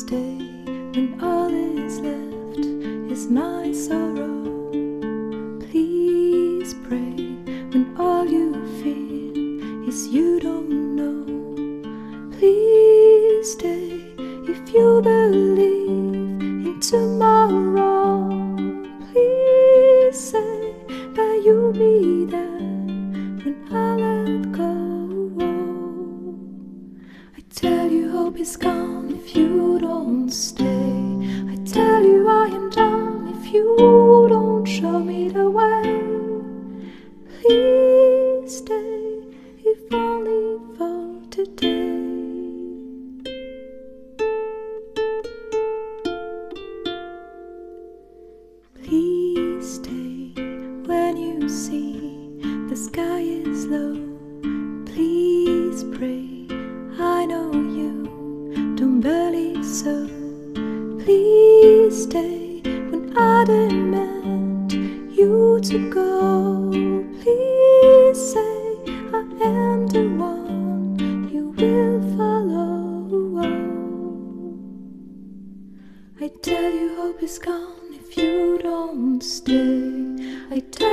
stay when all is left is my sorrow. Please pray when all you feel is you don't know. Please stay if you believe in tomorrow. Please say that you'll be there when I let go. I tell you hope is gone if you don't stay. I tell you I am done if you don't show me the way. Please stay if only for today. Please stay when you see the sky is low. Please pray, I know you don't believe so. Please stay when I demand you to go. Please say I am the one you will follow. I tell you hope is gone if you don't stay. I tell